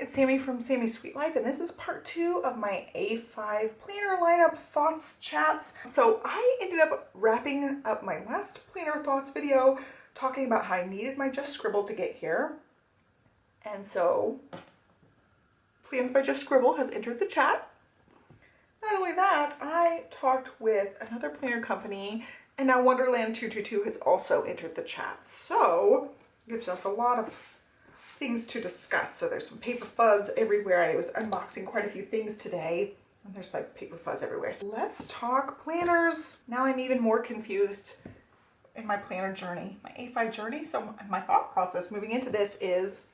it's Sammy from Sammy's Sweet Life, and this is part 2 of my A5 planner lineup thoughts chats. So I ended up wrapping up my last planner thoughts video talking about how I needed my Just Scribble to get here. And so Plans by Just Scribble has entered the chat. Not only that, I talked with another planner company, and now Wonderland 222 has also entered the chat. So it gives us a lot of things to discuss. So there's some paper fuzz everywhere. I was unboxing quite a few things today, and there's like paper fuzz everywhere. So let's talk planners. Now I'm even more confused in my planner journey, my A5 journey. So my thought process moving into this is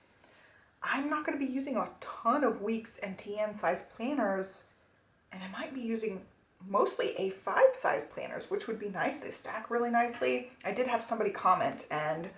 I'm not going to be using a ton of weeks and TN size planners, and I might be using mostly A5 size planners, which would be nice. They stack really nicely. I did have somebody comment and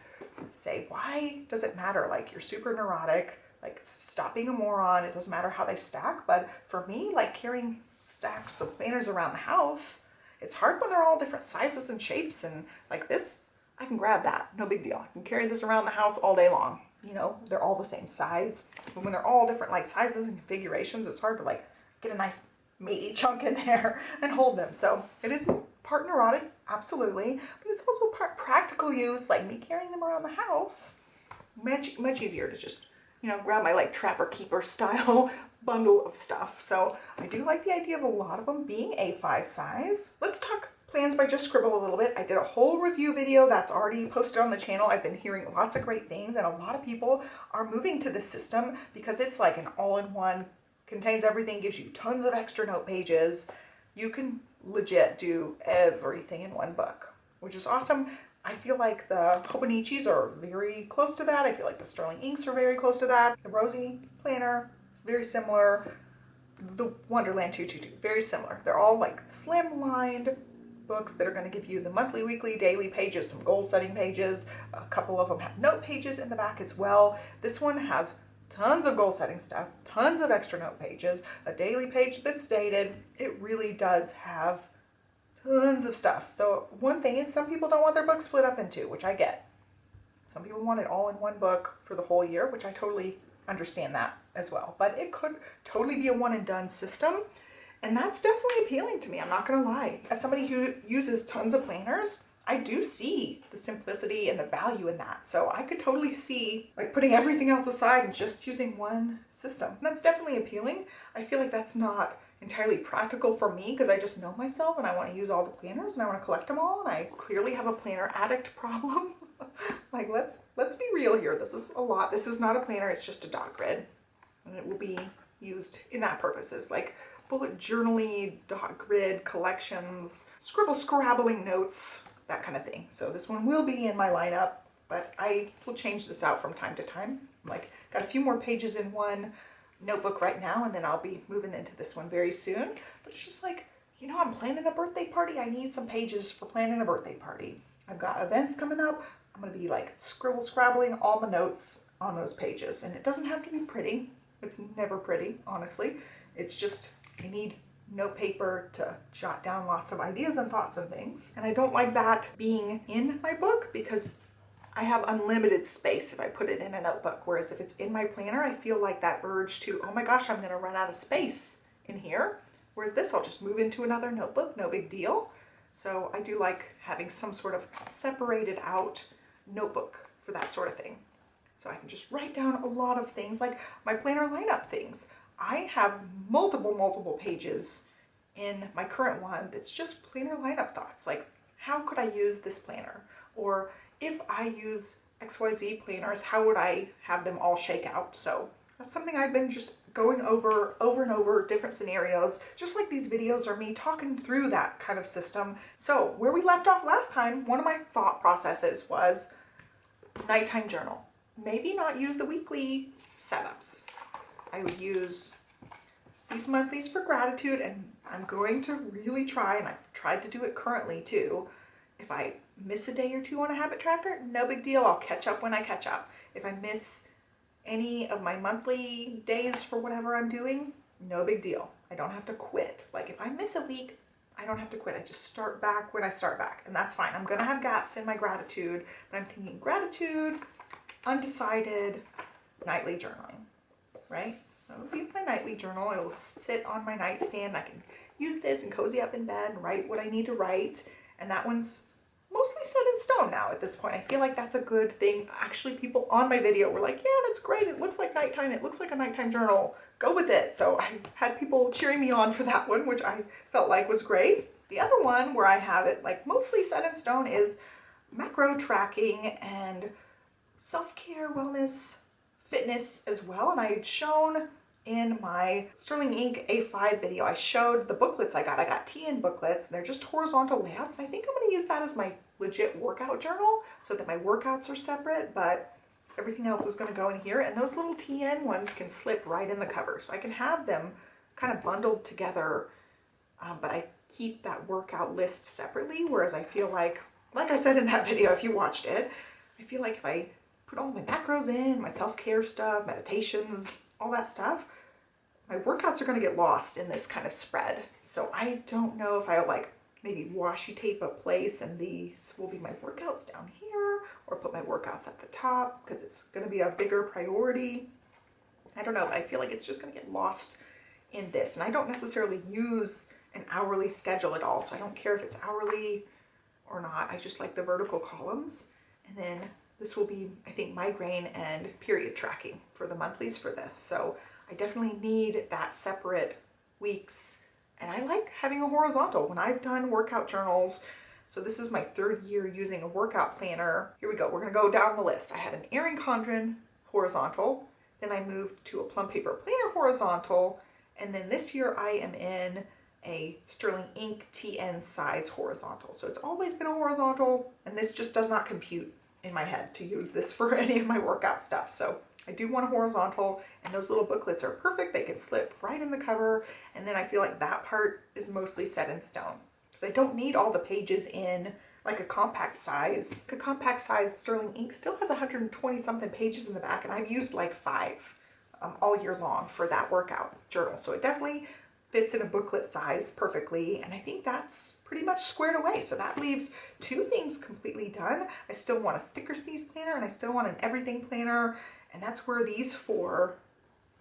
say, why does it matter? Like, you're super neurotic, like stop being a moron. It doesn't matter how they stack. But for me, like carrying stacks of planners around the house, it's hard when they're all different sizes and shapes. And like this, I can grab that, no big deal. I can carry this around the house all day long. You know, they're all the same size. But when they're all different like sizes and configurations, it's hard to like get a nice meaty chunk in there and hold them. So it is part neurotic, absolutely, but it's also part practical use, like me carrying them around the house. Much easier to just, you know, grab my like trapper keeper style bundle of stuff. So I do like the idea of a lot of them being A5 size. Let's talk Plans by Just Scribble a little bit. I did a whole review video that's already posted on the channel. I've been hearing lots of great things, and a lot of people are moving to this system because it's like an all-in-one, contains everything, gives you tons of extra note pages. You can legit do everything in one book, which is awesome. I feel like the Hobonichis are very close to that. I feel like the Sterling Inks are very close to that. The Rosie planner is very similar. The Wonderland 222, very similar. They're all like slim-lined books that are going to give you the monthly, weekly, daily pages, some goal-setting pages. A couple of them have note pages in the back as well. This one has tons of goal-setting stuff, tons of extra note pages, a daily page that's dated. It really does have tons of stuff. The one thing is some people don't want their books split up into, which I get. Some people want it all in one book for the whole year, which I totally understand that as well. But it could totally be a one and done system. And that's definitely appealing to me, I'm not gonna lie. As somebody who uses tons of planners, I do see the simplicity and the value in that. So I could totally see like putting everything else aside and just using one system. And that's definitely appealing. I feel like that's not entirely practical for me because I just know myself and I want to use all the planners and I want to collect them all, and I clearly have a planner addict problem. Like let's be real here. This is a lot. This is not a planner, it's just a dot grid. And it will be used in that purposes, like bullet journaling, dot grid, collections, scrabbling notes, that kind of thing. So this one will be in my lineup, but I will change this out from time to time. Like, got a few more pages in one notebook right now, and then I'll be moving into this one very soon. But it's just like, you know, I'm planning a birthday party. I need some pages for planning a birthday party. I've got events coming up. I'm gonna be like scrabbling all my notes on those pages. And it doesn't have to be pretty. It's never pretty, honestly. It's just, I need note paper to jot down lots of ideas and thoughts and things. And I don't like that being in my book because I have unlimited space if I put it in a notebook. Whereas if it's in my planner, I feel like that urge to, oh my gosh, I'm gonna run out of space in here. Whereas this, I'll just move into another notebook, no big deal. So I do like having some sort of separated out notebook for that sort of thing. So I can just write down a lot of things, like my planner lineup things. I have multiple pages in my current one that's just planner lineup thoughts, like how could I use this planner? Or if I use XYZ planners, how would I have them all shake out? So that's something I've been just going over and over, different scenarios, just like these videos are me talking through that kind of system. So where we left off last time, one of my thought processes was nighttime journal. Maybe not use the weekly setups. I would use these monthlies for gratitude, and I'm going to really try, and I've tried to do it currently too. If I miss a day or two on a habit tracker, no big deal. I'll catch up when I catch up. If I miss any of my monthly days for whatever I'm doing, no big deal. I don't have to quit. Like if I miss a week, I don't have to quit. I just start back when I start back, and that's fine. I'm gonna have gaps in my gratitude, but I'm thinking gratitude, undecided, nightly journaling. right? That would be my nightly journal. It'll sit on my nightstand. I can use this and cozy up in bed and write what I need to write. And that one's mostly set in stone now at this point. I feel like that's a good thing. Actually, people on my video were like, yeah, that's great. It looks like nighttime. It looks like a nighttime journal. Go with it. So I had people cheering me on for that one, which I felt like was great. The other one where I have it like mostly set in stone is macro tracking and self-care, wellness, fitness as well. And I had shown in my Sterling Ink A5 video, I showed the booklets I got. I got TN booklets. They're just horizontal layouts. And I think I'm going to use that as my legit workout journal so that my workouts are separate, but everything else is going to go in here. And those little TN ones can slip right in the cover. So I can have them kind of bundled together, but I keep that workout list separately. Whereas I feel like I said in that video, if you watched it, I feel like if I put all my macros in, my self-care stuff, meditations, all that stuff, my workouts are going to get lost in this kind of spread. So I don't know if I'll like maybe washi tape a place and these will be my workouts down here, or put my workouts at the top because it's going to be a bigger priority. I don't know, but I feel like it's just going to get lost in this. And I don't necessarily use an hourly schedule at all. So I don't care if it's hourly or not. I just like the vertical columns. And then this will be, I think, migraine and period tracking for the monthlies for this. So I definitely need that separate weeks. And I like having a horizontal when I've done workout journals. So this is my 3rd year using a workout planner. Here we go. We're going to go down the list. I had an Erin Condren horizontal. Then I moved to a Plum Paper Planner horizontal. And then this year I am in a Sterling Ink TN size horizontal. So it's always been a horizontal, and this just does not compute in my head to use this for any of my workout stuff. So I do want a horizontal, and those little booklets are perfect. They can slip right in the cover. And then I feel like that part is mostly set in stone because I don't need all the pages in like a compact size. A compact size Sterling Ink still has 120 something pages in the back, and I've used like 5 all year long for that workout journal. So it definitely fits in a booklet size perfectly, and I think that's pretty much squared away. So that leaves 2 things completely done. I still want a sticker sneeze planner, and I still want an everything planner, and that's where these 4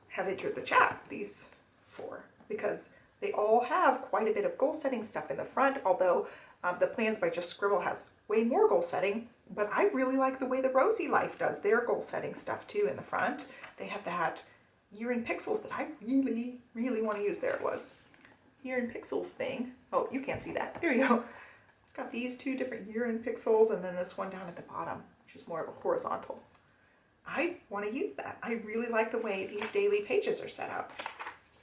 have entered the chat, these 4, because they all have quite a bit of goal setting stuff in the front, although the Plans by Just Scribble has way more goal setting, but I really like the way the Rosy Life does their goal setting stuff too in the front. They have that Year in Pixels that I really, really want to use. There it was. Year in Pixels thing. Oh, you can't see that. There you go. It's got these 2 different Year in Pixels and then this one down at the bottom, which is more of a horizontal. I want to use that. I really like the way these daily pages are set up.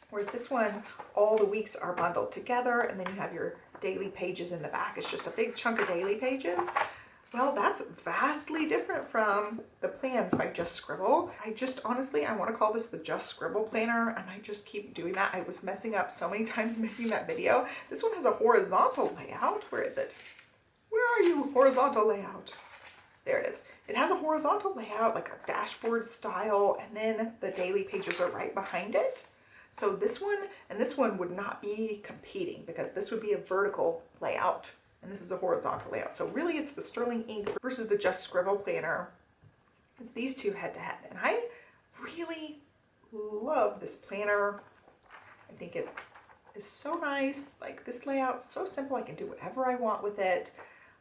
Whereas this one, all the weeks are bundled together, and then you have your daily pages in the back. It's just a big chunk of daily pages. Well, that's vastly different from the Plans by Just Scribble. Honestly, I want to call this the Just Scribble planner. I might just keep doing that. I was messing up so many times making that video. This one has a horizontal layout. Where is it? Where are you? Horizontal layout. There it is. It has a horizontal layout, like a dashboard style, and then the daily pages are right behind it. So this one and this one would not be competing because this would be a vertical layout. And this is a horizontal layout. So really it's the Sterling Ink versus the Just Scribble planner. It's these 2 head to head. And I really love this planner. I think it is so nice. Like this layout, so simple. I can do whatever I want with it.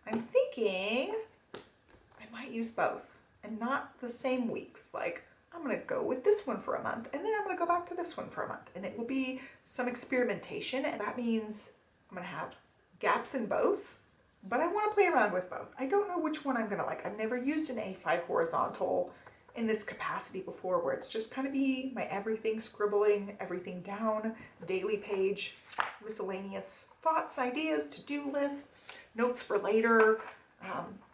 I'm thinking I might use both and not the same weeks. Like I'm going to go with this one for a month and then I'm going to go back to this one for a month. And it will be some experimentation. And that means I'm going to have gaps in both, but I want to play around with both. I don't know which one I'm going to like. I've never used an A5 horizontal in this capacity before where it's just kind of be my everything scribbling, everything down, daily page, miscellaneous thoughts, ideas, to-do lists, notes for later,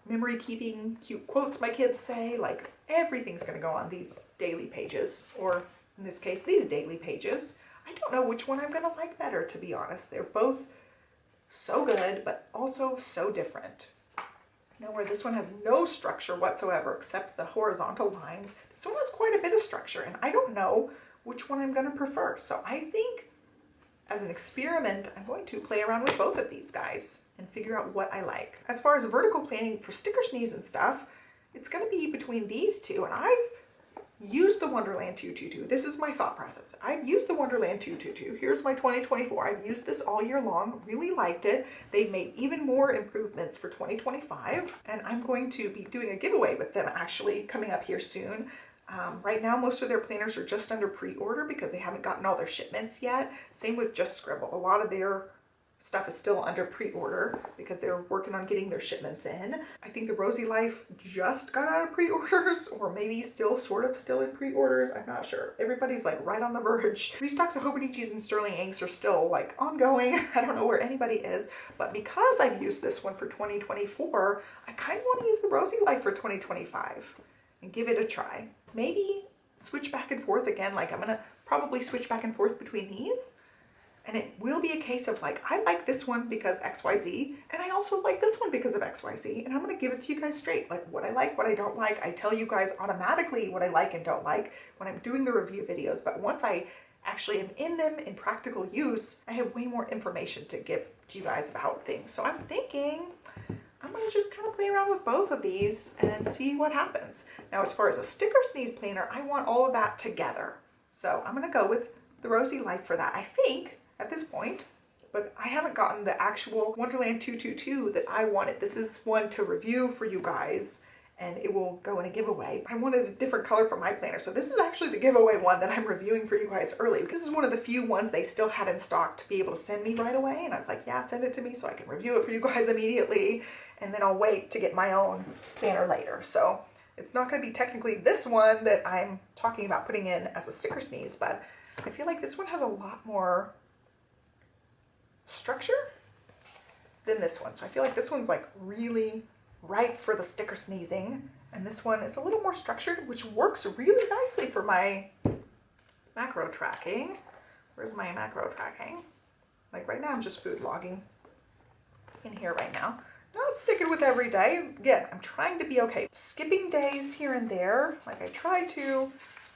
memory keeping, cute quotes my kids say, like everything's going to go on these daily pages, or in this case, these daily pages. I don't know which one I'm going to like better, to be honest. They're both so good, but also so different. You know, where this one has no structure whatsoever except the horizontal lines. This one has quite a bit of structure, and I don't know which one I'm going to prefer. So I think as an experiment, I'm going to play around with both of these guys and figure out what I like. As far as vertical planning for sticker sneeze and stuff, it's going to be between these 2, and I've used the Wonderland 222. This is my thought process. I've used the Wonderland 222. Here's my 2024. I've used this all year long, really liked it. They've made even more improvements for 2025, and I'm going to be doing a giveaway with them actually coming up here soon. Right now, most of their planners are just under pre-order because they haven't gotten all their shipments yet. Same with just Scribble. A lot of their stuff is still under pre-order because they're working on getting their shipments in. I think the Rosy Life just got out of pre-orders, or maybe still in pre-orders. I'm not sure. Everybody's like right on the verge. Restocks of Hobonichis and Sterling Inks are still like ongoing. I don't know where anybody is, but because I've used this one for 2024, I kind of want to use the Rosy Life for 2025 and give it a try. Maybe switch back and forth again. Like I'm gonna probably switch back and forth between these. And it will be a case of like, I like this one because XYZ, and I also like this one because of XYZ, and I'm gonna give it to you guys straight, like what I like, what I don't like. I tell you guys automatically what I like and don't like when I'm doing the review videos, but once I actually am in them in practical use, I have way more information to give to you guys about things. So I'm thinking I'm gonna just kind of play around with both of these and see what happens. Now, as far as a sticker sneeze planner, I want all of that together. So I'm gonna go with the Rosy Life for that, I think, at this point, but I haven't gotten the actual Wonderland 222 that I wanted. This is one to review for you guys, and it will go in a giveaway. I wanted a different color for my planner, so this is actually the giveaway one that I'm reviewing for you guys early, because this is one of the few ones they still had in stock to be able to send me right away, and I was like, yeah, send it to me so I can review it for you guys immediately, and then I'll wait to get my own planner later. So it's not going to be technically this one that I'm talking about putting in as a sticker sneeze, but I feel like this one has a lot more structure than this one. So I feel like this one's like really ripe for the sticker sneezing, and this one is a little more structured, which works really nicely for my macro tracking. Where's my macro tracking? Like right now I'm just food logging in here right now. Not sticking with every day. Again, I'm trying to be okay. Skipping days here and there. Like I tried to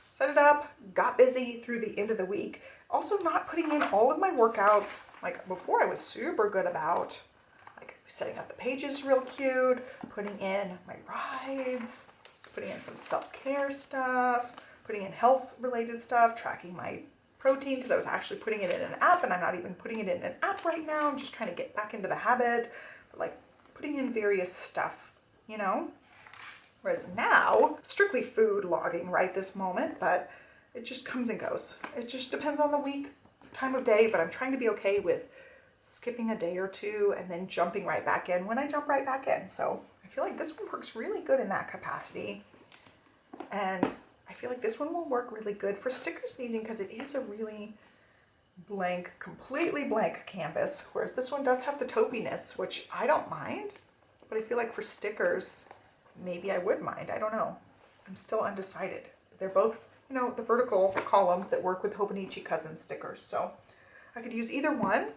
set it up, got busy through the end of the week. Also not putting in all of my workouts. Like before I was super good about like setting up the pages real cute, putting in my rides, putting in some self-care stuff, putting in health related stuff, tracking my protein, because I was actually putting it in an app, and I'm not even putting it in an app right now. I'm just trying to get back into the habit, but like putting in various stuff, you know? Whereas now, strictly food logging right this moment, but it just comes and goes. It just depends on the week, time of day, but I'm trying to be okay with skipping a day or two and then jumping right back in when I jump right back in. So I feel like this one works really good in that capacity. And I feel like this one will work really good for sticker sneezing because it is a really blank, completely blank canvas, whereas this one does have the taupiness, which I don't mind, but I feel like for stickers, maybe I would mind. I don't know. I'm still undecided. They're both, you know, the vertical columns that work with Hobonichi Cousin stickers. So I could use either one,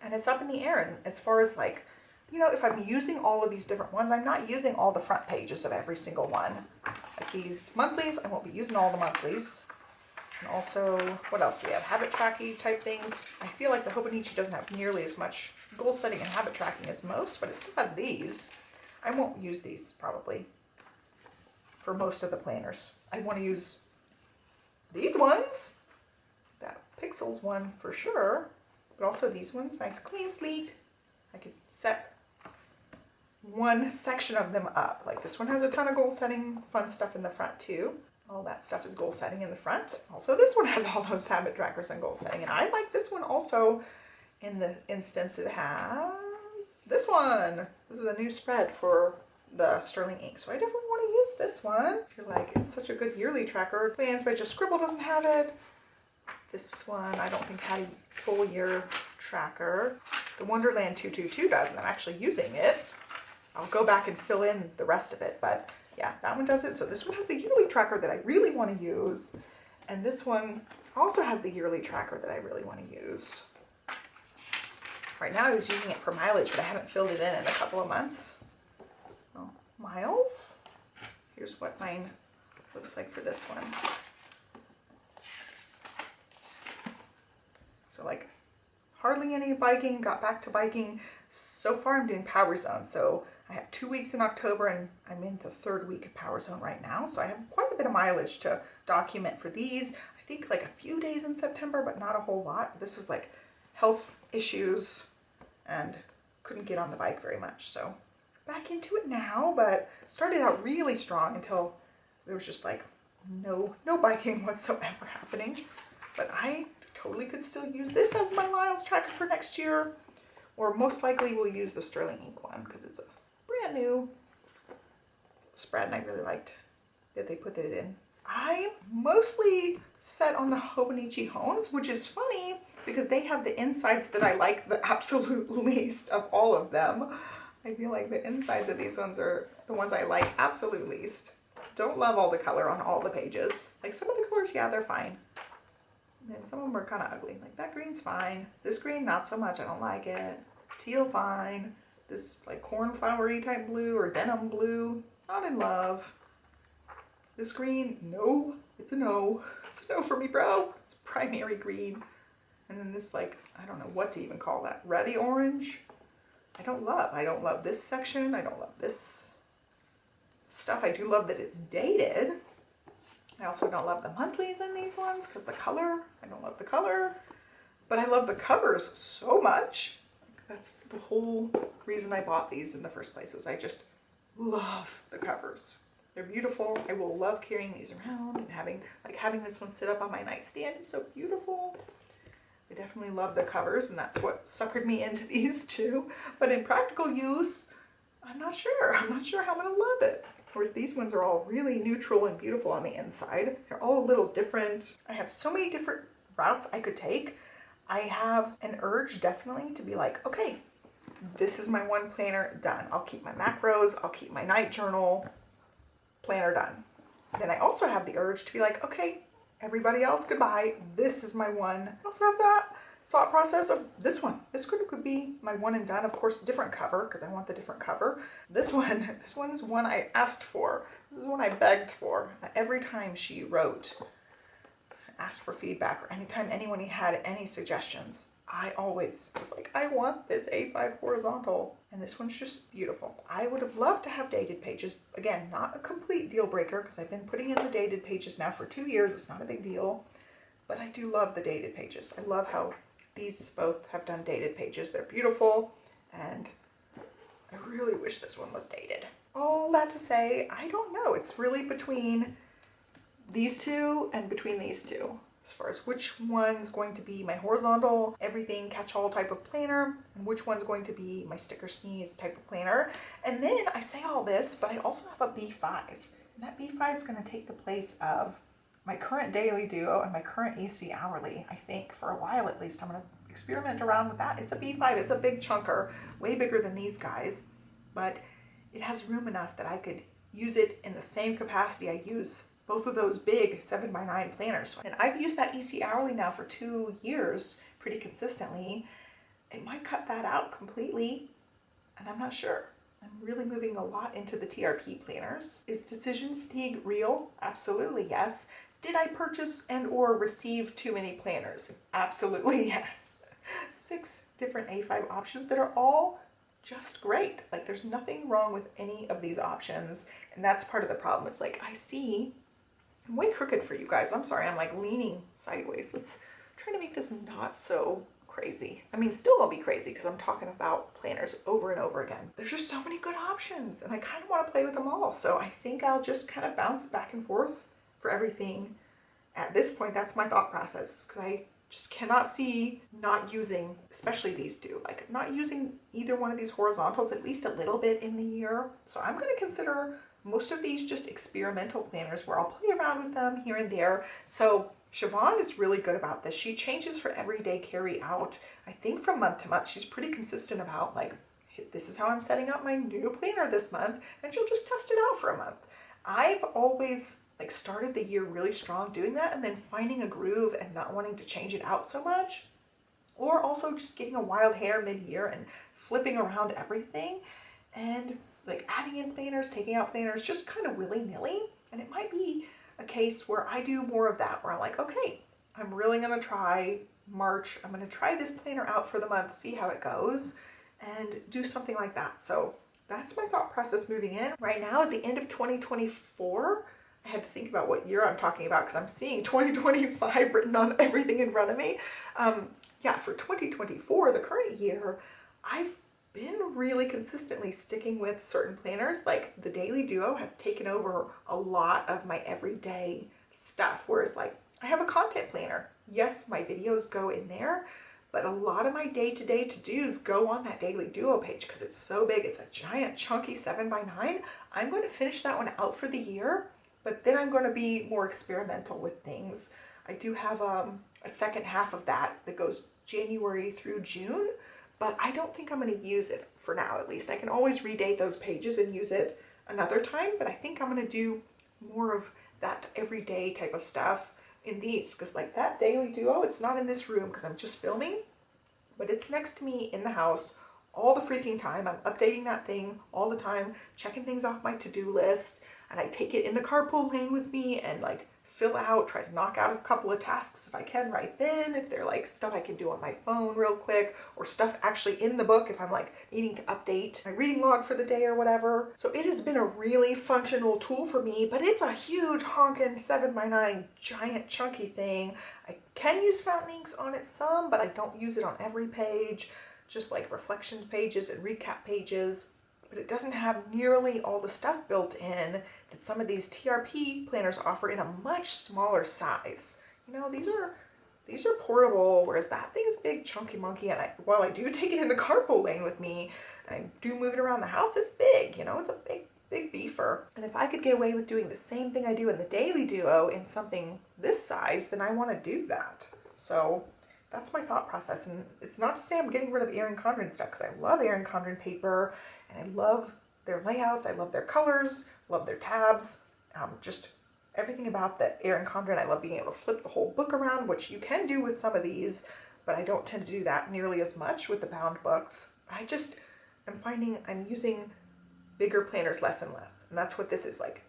and it's up in the air. And as far as like, you know, if I'm using all of these different ones, I'm not using all the front pages of every single one. Like these monthlies, I won't be using all the monthlies. And also, what else do we have? Habit tracking type things. I feel like the Hobonichi doesn't have nearly as much goal setting and habit tracking as most, but it still has these. I won't use these probably for most of the planners. I want to use these ones, that Pixels one for sure, but also these ones, nice, clean, sleek. I could set one section of them up. Like this one has a ton of goal setting, fun stuff in the front too. All that stuff is goal setting in the front. Also, this one has all those habit trackers and goal setting, and I like this one also in the instance it has this one. This is a new spread for the Sterling Ink, so I definitely want to use this one. I feel like it's such a good yearly tracker. Plans by Just Scribble doesn't have it. This one I don't think had a full year tracker. The Wonderland 222 does, and I'm actually using it. I'll go back and fill in the rest of it, but yeah, that one does it. So this one has the yearly tracker that I really want to use, and this one also has the yearly tracker that I really want to use. Right now I was using it for mileage, but I haven't filled it in a couple of months. Well, miles. Here's what mine looks like for this one. So like hardly any biking, got back to biking. So far I'm doing Power Zone. So I have 2 weeks in October and I'm in the 3rd week of Power Zone right now. So I have quite a a bit of mileage to document for these. I think like a few days in September, but not a whole lot. This was like health issues and couldn't get on the bike very much. So back into it now, but started out really strong until there was just like no biking whatsoever happening. But I totally could still use this as my miles tracker for next year, or most likely we'll use the Sterling Ink one because it's a brand new spread and I really liked that they put it in. I'm mostly set on the Hobonichi Hones, which is funny because they have the insides that I like the absolute least of all of them. I feel like the insides of these ones are the ones I like absolute least. Don't love all the color on all the pages. Like some of the colors, yeah, they're fine. And then some of them are kind of ugly. Like that green's fine. This green, not so much. I don't like it. Teal, fine. This like cornflowery type blue or denim blue, not in love. This green, no. It's a no. It's a no for me, bro. It's primary green. And then this like, I don't know what to even call that. Ruddy orange. I don't love this section. I don't love this stuff. I do love that it's dated. I also don't love the monthlies in these ones because the color, I don't love the color, but I love the covers so much. That's the whole reason I bought these in the first place, is I just love the covers. They're beautiful. I will love carrying these around and having this one sit up on my nightstand is so beautiful. I definitely love the covers, and that's what suckered me into these two. But in practical use, I'm not sure. I'm not sure how I'm gonna love it. Whereas these ones are all really neutral and beautiful on the inside. They're all a little different. I have so many different routes I could take. I have an urge definitely to be like, okay, this is my one planner done. I'll keep my macros, I'll keep my night journal, planner done. Then I also have the urge to be like, okay, everybody else, goodbye. This is my one. I also have that thought process of this one. This could be my one and done. Of course, different cover because I want the different cover. This one is one I asked for. This is one I begged for. Every time she wrote, asked for feedback, or anytime anyone had any suggestions, I always was like, I want this A5 horizontal. And this one's just beautiful. I would have loved to have dated pages. Again, not a complete deal breaker because I've been putting in the dated pages now for 2 years. It's not a big deal, but I do love the dated pages. I love how these both have done dated pages. They're beautiful, and I really wish this one was dated. All that to say, I don't know. It's really between these two and between these two, as far as which one's going to be my horizontal, everything catch-all type of planner, and which one's going to be my sticker sneeze type of planner. And then I say all this, but I also have a B5. And that B5 is going to take the place of my current daily duo and my current EC hourly. I think for a while at least, I'm going to experiment around with that. It's a B5, it's a big chunker, way bigger than these guys, but it has room enough that I could use it in the same capacity I use both of those big 7x9 planners. And I've used that EC hourly now for 2 years pretty consistently. It might cut that out completely, and I'm not sure. I'm really moving a lot into the TRP planners. Is decision fatigue real? Absolutely yes. Did I purchase and or receive too many planners? Absolutely yes. 6 different A5 options that are all just great. Like there's nothing wrong with any of these options, and that's part of the problem. It's like I see, I'm way crooked for you guys. I'm sorry, I'm like leaning sideways. Let's try to make this not so crazy. I mean, still gonna be crazy because I'm talking about planners over and over again. There's just so many good options, and I kind of want to play with them all. So I think I'll just kind of bounce back and forth for everything. At this point, that's my thought process, because I just cannot see not using, especially these two, like not using either one of these horizontals at least a little bit in the year. So I'm going to consider most of these just experimental planners where I'll play around with them here and there. So Siobhan is really good about this. She changes her everyday carry out, I think from month to month. She's pretty consistent about like, this is how I'm setting up my new planner this month, and she'll just test it out for a month. I've always like started the year really strong doing that, and then finding a groove and not wanting to change it out so much, or also just getting a wild hair mid-year and flipping around everything and like adding in planners, taking out planners, just kind of willy-nilly. And it might be a case where I do more of that, where I'm like, okay, I'm really gonna try March. I'm gonna try this planner out for the month, see how it goes, and do something like that. So that's my thought process moving in. Right now, at the end of 2024, I had to think about what year I'm talking about because I'm seeing 2025 written on everything in front of me. Yeah, for 2024, the current year, I've been really consistently sticking with certain planners. Like the Daily Duo has taken over a lot of my everyday stuff, whereas like I have a content planner. Yes, my videos go in there, but a lot of my day-to-day to-dos go on that Daily Duo page because it's so big. It's a giant chunky 7x9. I'm going to finish that one out for the year, but then I'm going to be more experimental with things. I do have a second half of that that goes January through June, but I don't think I'm going to use it for now, at least. I can always redate those pages and use it another time, but I think I'm going to do more of that everyday type of stuff in these, because like that Daily Duo, it's not in this room because I'm just filming, but it's next to me in the house all the freaking time. I'm updating that thing all the time, checking things off my to-do list, and I take it in the carpool lane with me and like fill out, try to knock out a couple of tasks if I can right then, if they're like stuff I can do on my phone real quick, or stuff actually in the book if I'm like needing to update my reading log for the day or whatever. So it has been a really functional tool for me, but it's a huge honkin' 7x9 giant chunky thing. I can use fountain inks on it some, but I don't use it on every page, just like reflection pages and recap pages. But it doesn't have nearly all the stuff built in that some of these TRP planners offer in a much smaller size. You know, these are portable, whereas that thing's a big chunky monkey, and while I do take it in the carpool lane with me, and I do move it around the house, it's big, you know, it's a big beefer. And if I could get away with doing the same thing I do in the Daily Duo in something this size, then I want to do that. So that's my thought process. And it's not to say I'm getting rid of Erin Condren stuff, because I love Erin Condren paper, and I love their layouts, I love their colors, love their tabs, just everything about the Erin Condren. I love being able to flip the whole book around, which you can do with some of these, but I don't tend to do that nearly as much with the bound books. I'm finding I'm using bigger planners less and less, and that's what this is, like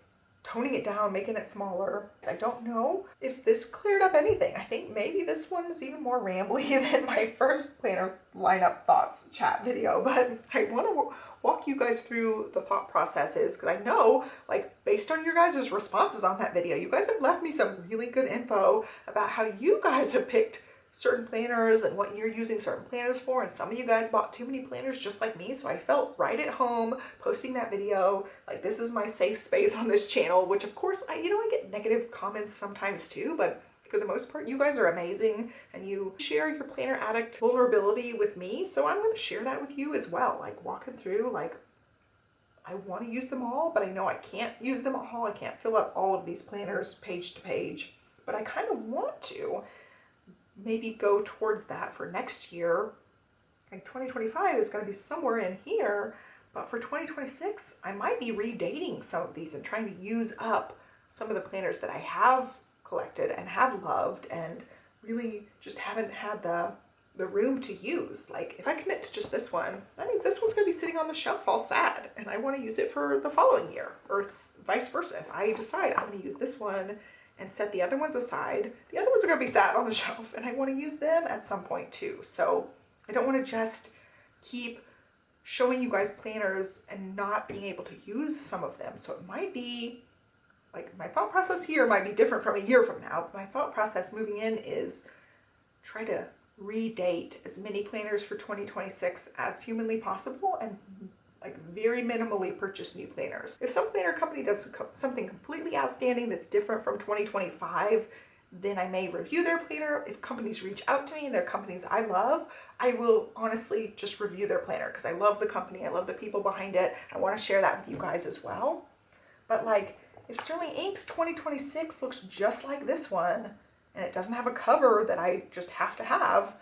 toning it down, making it smaller. I don't know if this cleared up anything. I think maybe this one's even more rambly than my first planner lineup thoughts chat video, but I want to walk you guys through the thought processes, because I know, like, based on your guys' responses on that video, you guys have left me some really good info about how you guys have picked certain planners and what you're using certain planners for, and some of you guys bought too many planners just like me, so I felt right at home posting that video. Like, this is my safe space on this channel, which of course I get negative comments sometimes too, but for the most part you guys are amazing and you share your planner addict vulnerability with me, so I'm going to share that with you as well, like walking through, like, I want to use them all, but I know I can't use them all. I can't fill up all of these planners page to page, but I kind of want to maybe go towards that for next year. Like 2025 is going to be somewhere in here, but for 2026, I might be redating some of these and trying to use up some of the planners that I have collected and have loved and really just haven't had the room to use. Like, if I commit to just this one, that means this one's going to be sitting on the shelf all sad, and I want to use it for the following year, or it's vice versa. If I decide I'm going to use this one and set the other ones aside, the other ones are going to be sat on the shelf, and I want to use them at some point too. So I don't want to just keep showing you guys planners and not being able to use some of them. So it might be, like, my thought process here might be different from a year from now. But my thought process moving in is try to redate as many planners for 2026 as humanly possible, and like very minimally purchase new planners. If some planner company does something completely outstanding that's different from 2025, then I may review their planner. If companies reach out to me and they're companies I love, I will honestly just review their planner because I love the company, I love the people behind it. I want to share that with you guys as well. But like, if Sterling Inks 2026 looks just like this one and it doesn't have a cover that I just have to have,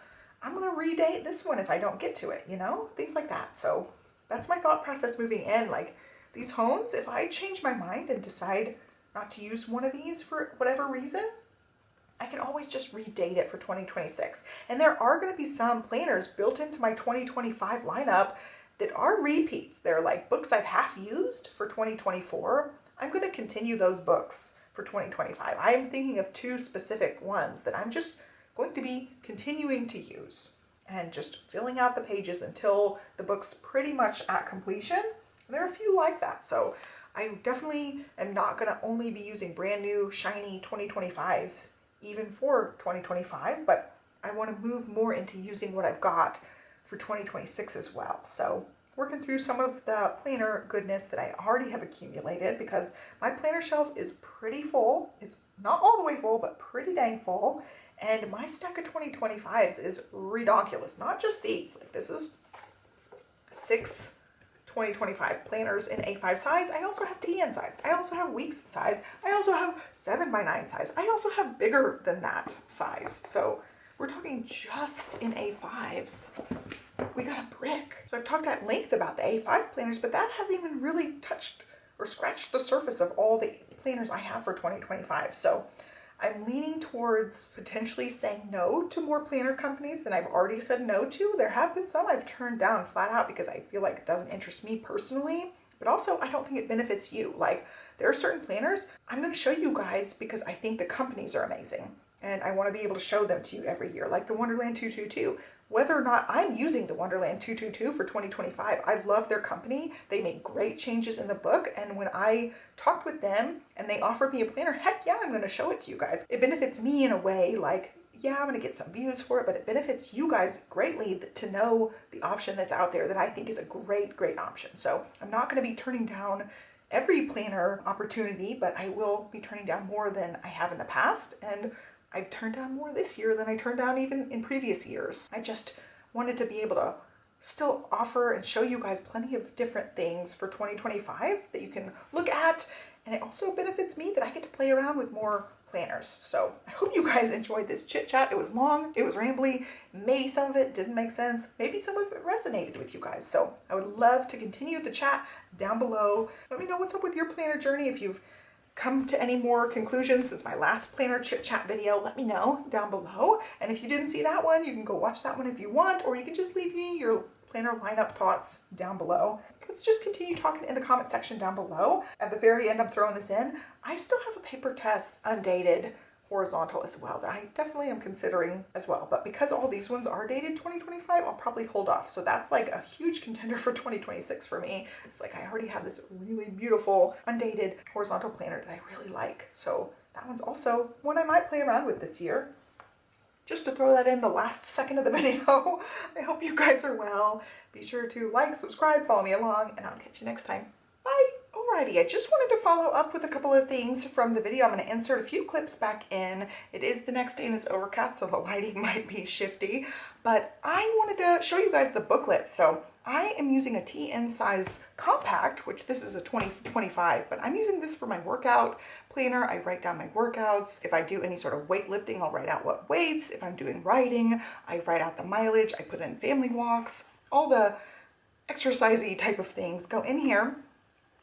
I'm going to redate this one if I don't get to it, you know? Things like that. So that's my thought process moving in. Like, these hones, if I change my mind and decide not to use one of these for whatever reason, I can always just redate it for 2026. And there are going to be some planners built into my 2025 lineup that are repeats. They're like books I've half used for 2024. I'm going to continue those books for 2025. I am thinking of 2 specific ones that I'm just going to be continuing to use and just filling out the pages until the book's pretty much at completion. And there are a few like that. So I definitely am not going to only be using brand new shiny 2025s even for 2025, but I want to move more into using what I've got for 2026 as well. So working through some of the planner goodness that I already have accumulated, because my planner shelf is pretty full. It's not all the way full, but pretty dang full. And my stack of 2025s is redonkulous. Not just these. Like, this is 6 2025 planners in A5 size. I also have TN size. I also have weeks size. I also have 7x9 size. I also have bigger than that size. So we're talking just in A5s. We got a brick. So I've talked at length about the A5 planners, but that hasn't even really touched or scratched the surface of all the planners I have for 2025. So I'm leaning towards potentially saying no to more planner companies than I've already said no to. There have been some I've turned down flat out because I feel like it doesn't interest me personally, but also I don't think it benefits you. Like, there are certain planners I'm going to show you guys because I think the companies are amazing and I want to be able to show them to you every year, like the Wonderland 222. Whether or not I'm using the Wonderland 222 for 2025, I love their company. They made great changes in the book, and when I talked with them and they offered me a planner, heck yeah, I'm going to show it to you guys. It benefits me in a way, like, yeah, I'm going to get some views for it, but it benefits you guys greatly to know the option that's out there that I think is a great, great option. So I'm not going to be turning down every planner opportunity, but I will be turning down more than I have in the past, and I've turned down more this year than I turned down even in previous years. I just wanted to be able to still offer and show you guys plenty of different things for 2025 that you can look at. And it also benefits me that I get to play around with more planners. So I hope you guys enjoyed this chit chat. It was long, it was rambly. Maybe some of it didn't make sense. Maybe some of it resonated with you guys. So I would love to continue the chat down below. Let me know what's up with your planner journey. If you've come to any more conclusions since my last planner chit chat video, let me know down below. And if you didn't see that one, you can go watch that one if you want, or you can just leave me your planner lineup thoughts down below. Let's just continue talking in the comment section down below. At the very end, I'm throwing this in. I still have a Paper Tess undated horizontal as well that I definitely am considering as well, but because all these ones are dated 2025, I'll probably hold off. So that's like a huge contender for 2026 for me. It's like I already have this really beautiful undated horizontal planner that I really like, so that one's also one I might play around with this year. Just to throw that in the last second of the video. I hope you guys are well. Be sure to like, subscribe, follow me along, and I'll catch you next time. Bye! Alrighty, I just wanted to follow up with a couple of things from the video. I'm going to insert a few clips back in. It is the next day and it's overcast, so the lighting might be shifty, but I wanted to show you guys the booklet. So I am using a TN size compact, which this is a 2025, but I'm using this for my workout planner. I write down my workouts. If I do any sort of weightlifting, I'll write out what weights. If I'm doing writing, I write out the mileage. I put in family walks. All the exercisey type of things go in here.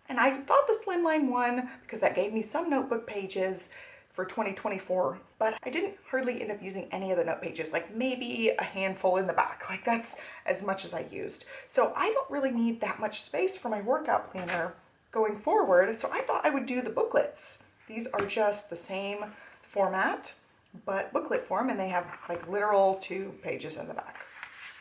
And I thought the slimline one because that gave me some notebook pages for 2024, but I didn't hardly end up using any of the note pages, like maybe a handful in the back. Like, that's as much as I used. So I don't really need that much space for my workout planner going forward. So I thought I would do the booklets. These are just the same format, but booklet form, and they have like literal 2 pages in the back.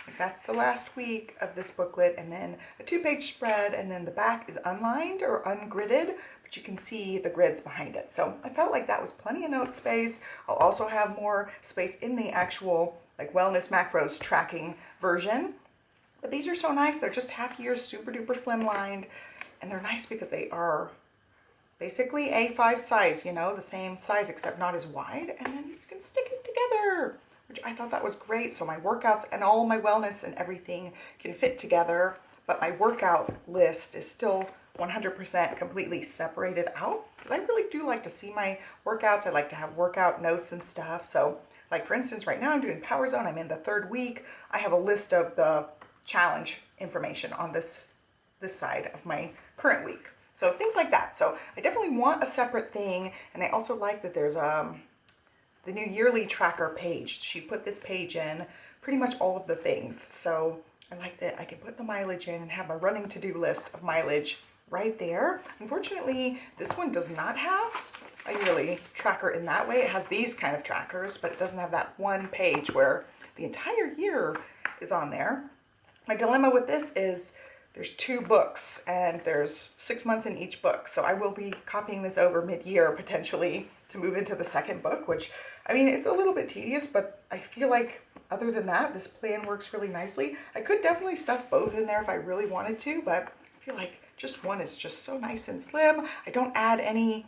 Like, that's the last week of this booklet, and then a 2-page spread, and then the back is unlined or ungridded, but you can see the grids behind it. So I felt like that was plenty of note space. I'll also have more space in the actual like wellness macros tracking version. But these are so nice. They're just half years, super duper slim lined, and they're nice because they are basically A5 size, you know, the same size except not as wide, and then you can stick it together, which I thought that was great. So my workouts and all my wellness and everything can fit together, but my workout list is still 100% completely separated out, because I really do like to see my workouts. I like to have workout notes and stuff. So like, for instance, right now I'm doing Power Zone. I'm in the 3rd week. I have a list of the challenge information on this side of my current week. So things like that. So I definitely want a separate thing. And I also like that there's the new yearly tracker page. She put this page in pretty much all of the things. So I like that I can put the mileage in and have my running to-do list of mileage right there. Unfortunately, this one does not have a yearly tracker in that way. It has these kind of trackers, but it doesn't have that one page where the entire year is on there. My dilemma with this is there's 2 books and there's 6 months in each book. So I will be copying this over mid-year potentially to move into the second book, which, I mean, it's a little bit tedious, but I feel like other than that, this plan works really nicely. I could definitely stuff both in there if I really wanted to, but I feel like just one is just so nice and slim. I don't add any,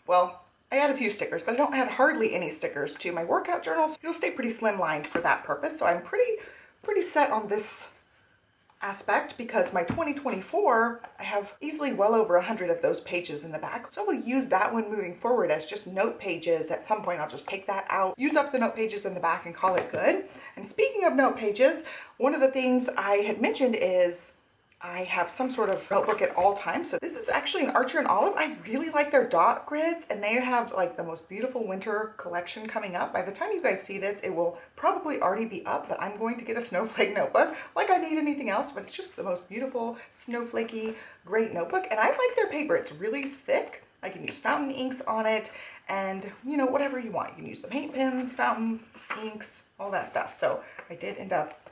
well, I add a few stickers, but I don't add hardly any stickers to my workout journals. It'll stay pretty slimlined for that purpose. So I'm pretty set on this aspect because my 2024, I have easily well over 100 of those pages in the back. So I will use that one moving forward as just note pages. At some point, I'll just take that out, use up the note pages in the back and call it good. And speaking of note pages, one of the things I had mentioned is I have some sort of notebook at all times. So this is actually an Archer and Olive. I really like their dot grids, and they have like the most beautiful winter collection coming up. By the time you guys see this, it will probably already be up, but I'm going to get a snowflake notebook like I need anything else, but it's just the most beautiful snowflakey great notebook. And I like their paper. It's really thick. I can use fountain inks on it and, you know, whatever you want. You can use the paint pens, fountain inks, all that stuff. So I did end up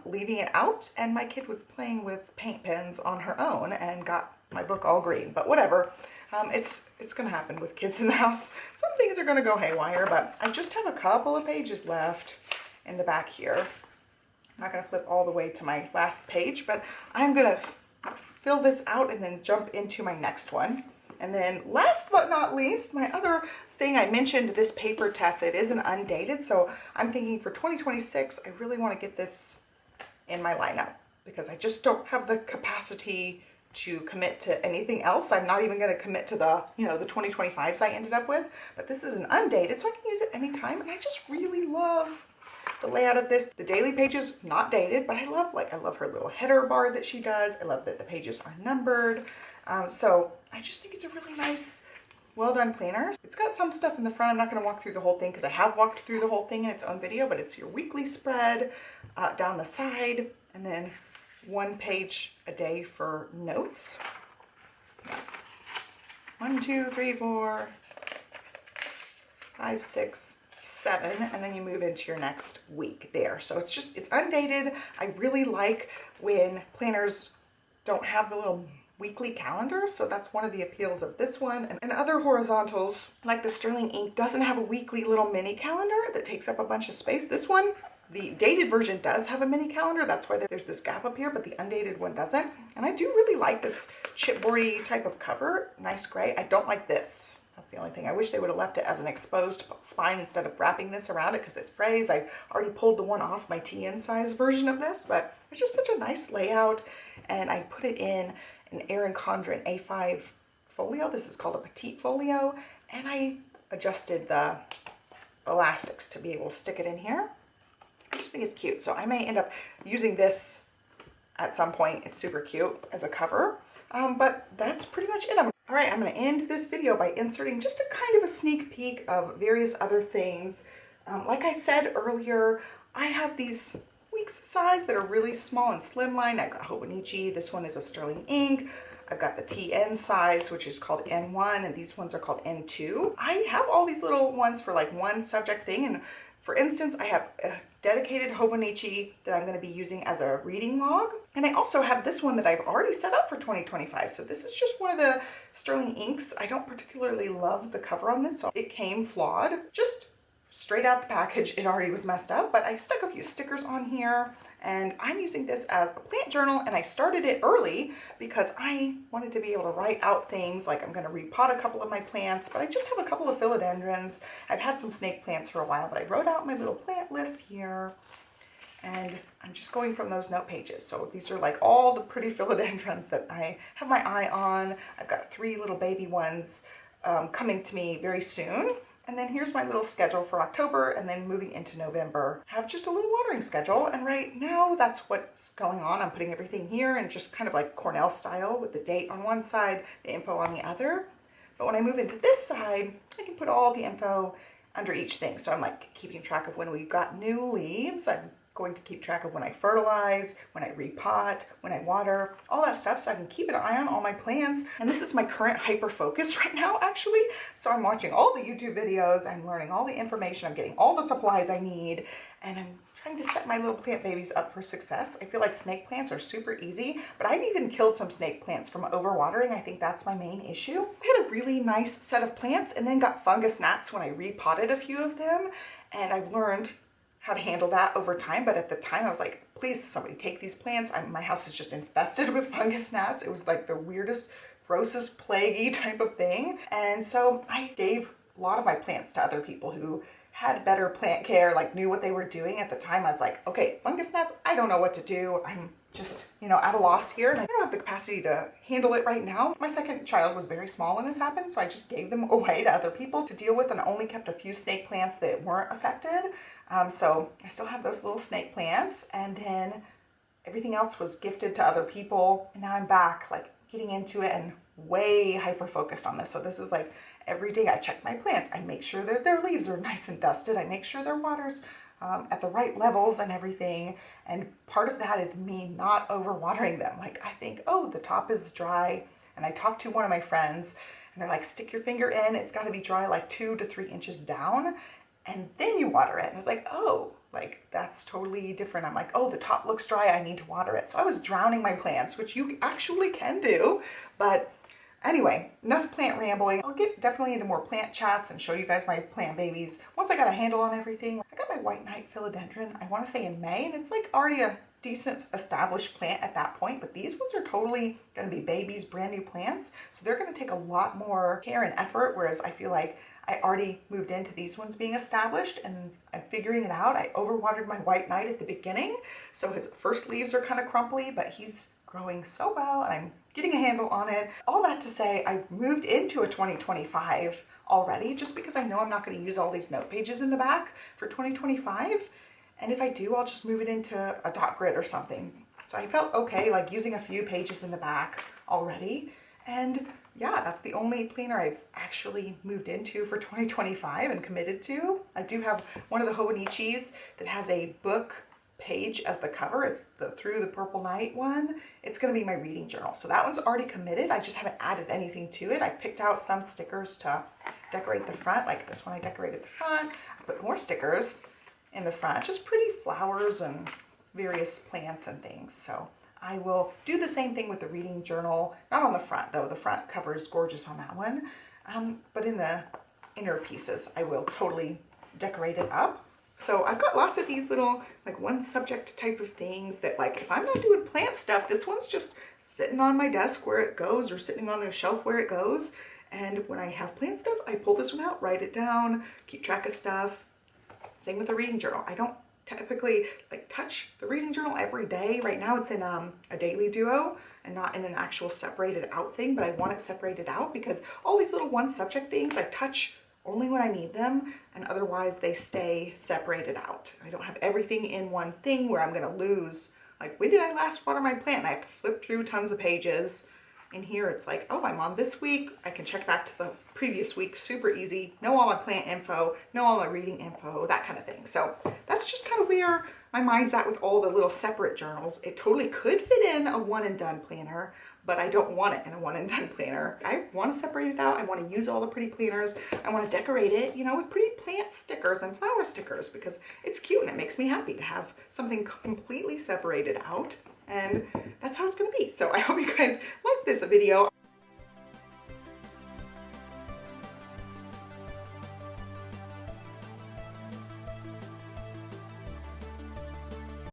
leaving it out, and my kid was playing with paint pens on her own and got my book all green, but whatever. It's gonna happen with kids in the house. Some things are gonna go haywire, but I just have a couple of pages left in the back here. I'm not gonna flip all the way to my last page, but I'm gonna fill this out and then jump into my next one. And then last but not least, my other thing, I mentioned this paper test. It is an undated, so I'm thinking for 2026, I really want to get this in my lineup because I just don't have the capacity to commit to anything else. I'm not even going to commit to the, you know, the 2025s I ended up with, but this is an undated, so I can use it anytime. And I just really love the layout of this. The daily pages, not dated, but I love her little header bar that she does. I love that the pages are numbered. So I just think it's a really nice, well done planner. It's got some stuff in the front. I'm not going to walk through the whole thing because I have walked through the whole thing in its own video, but it's your weekly spread down the side, and then 1 page a day for notes. 1, 2, 3, 4, 5, 6, 7, and then you move into your next week there. So it's undated. I really like when planners don't have the little weekly calendar, so that's one of the appeals of this one. And other horizontals, like the Sterling Ink, doesn't have a weekly little mini calendar that takes up a bunch of space. This one, the dated version, does have a mini calendar. That's why there's this gap up here, but the undated one doesn't. And I do really like this chipboardy type of cover, nice gray. I don't like this. That's the only thing. I wish they would have left it as an exposed spine instead of wrapping this around it because it's frays. I already pulled the one off my TN size version of this, but it's just such a nice layout. And I put it in an Erin Condren A5 folio. This is called a petite folio, and I adjusted the elastics to be able to stick it in here. I just think it's cute, so I may end up using this at some point. It's super cute as a cover, but that's pretty much it. All right, I'm going to end this video by inserting just a kind of a sneak peek of various other things. Like I said earlier, I have these weeks size that are really small and slimline. I've got Hobonichi. This one is a Sterling Ink. I've got the TN size, which is called N1, and these ones are called N2. I have all these little ones for like one subject thing, and for instance, I have a dedicated Hobonichi that I'm going to be using as a reading log, and I also have this one that I've already set up for 2025. So this is just one of the Sterling Inks. I don't particularly love the cover on this, so it came flawed. Just straight out the package, it already was messed up, but I stuck a few stickers on here, and I'm using this as a plant journal, and I started it early because I wanted to be able to write out things like I'm going to repot a couple of my plants, but I just have a couple of philodendrons. I've had some snake plants for a while, but I wrote out my little plant list here, and I'm just going from those note pages. So these are like all the pretty philodendrons that I have my eye on. I've got 3 little baby ones coming to me very soon. And then here's my little schedule for October, and then moving into November. I have just a little watering schedule, and right now that's what's going on. I'm putting everything here and just kind of like Cornell style with the date on one side, the info on the other. But when I move into this side, I can put all the info under each thing. So I'm like keeping track of when we've got new leaves. I'm going to keep track of when I fertilize, when I repot, when I water, all that stuff, so I can keep an eye on all my plants. And this is my current hyper focus right now, actually. So I'm watching all the YouTube videos, I'm learning all the information, I'm getting all the supplies I need, and I'm trying to set my little plant babies up for success. I feel like snake plants are super easy, but I've even killed some snake plants from overwatering. I think that's my main issue. I had a really nice set of plants and then got fungus gnats when I repotted a few of them, and I've learned how to handle that over time. But at the time I was like, please somebody take these plants. My house is just infested with fungus gnats. It was like the weirdest, grossest, plaguey type of thing. And so I gave a lot of my plants to other people who had better plant care, like knew what they were doing. At the time I was like, okay, fungus gnats, I don't know what to do. I'm just, at a loss here, and I don't have the capacity to handle it right now. My second child was very small when this happened, so I just gave them away to other people to deal with and only kept a few snake plants that weren't affected. So I still have those little snake plants, and then everything else was gifted to other people. And now I'm back, like getting into it and way hyper focused on this. So this is like every day I check my plants. I make sure that their leaves are nice and dusted. I make sure their water's at the right levels and everything. And part of that is me not overwatering them. Like I think, oh, the top is dry. And I talked to one of my friends and they're like, stick your finger in. It's got to be dry like 2 to 3 inches down. And then you water it. And I was like, oh, like that's totally different. I'm like, oh, the top looks dry. I need to water it. So I was drowning my plants, which you actually can do. But anyway, enough plant rambling. I'll get definitely into more plant chats and show you guys my plant babies once I got a handle on everything. I got my white knight philodendron, I want to say in May, and it's like already a decent established plant at that point, but these ones are totally going to be babies, brand new plants. So they're going to take a lot more care and effort, whereas I feel like I already moved into these ones being established and I'm figuring it out. I overwatered my white knight at the beginning, so his first leaves are kind of crumply, but he's growing so well and I'm getting a handle on it. All that to say, I've moved into a 2025 already, just because I know I'm not going to use all these note pages in the back for 2025. And if I do, I'll just move it into a dot grid or something. So I felt okay, like using a few pages in the back already. And yeah, that's the only planner I've actually moved into for 2025 and committed to. I do have one of the Hobonichis that has a book page as the cover. It's the Through the Purple Night one. It's going to be my reading journal. So that one's already committed. I just haven't added anything to it. I've picked out some stickers to decorate the front. Like this one, I decorated the front. I put more stickers in the front, just pretty flowers and various plants and things. So I will do the same thing with the reading journal. Not on the front though. The front cover is gorgeous on that one. But in the inner pieces, I will totally decorate it up. So I've got lots of these little like one subject type of things that, like, if I'm not doing plant stuff, this one's just sitting on my desk where it goes or sitting on the shelf where it goes. And when I have plant stuff, I pull this one out, write it down, keep track of stuff. Same with the reading journal. I don't typically like touch the reading journal every day. Right now it's in a daily duo and not in an actual separated out thing, but I want it separated out because all these little one subject things I touch only when I need them, and otherwise they stay separated out. I don't have everything in one thing where I'm gonna lose, like, when did I last water my plant? And I have to flip through tons of pages. In here it's like, oh, I'm on this week. I can check back to the previous week, super easy. Know all my plant info, know all my reading info, that kind of thing. So that's just kind of where my mind's at with all the little separate journals. It totally could fit in a one and done planner, but I don't want it in a one and done planner. I want to separate it out. I want to use all the pretty planners. I want to decorate it, with pretty plant stickers and flower stickers because it's cute and it makes me happy to have something completely separated out. And that's how it's going to be. So I hope you guys like this video.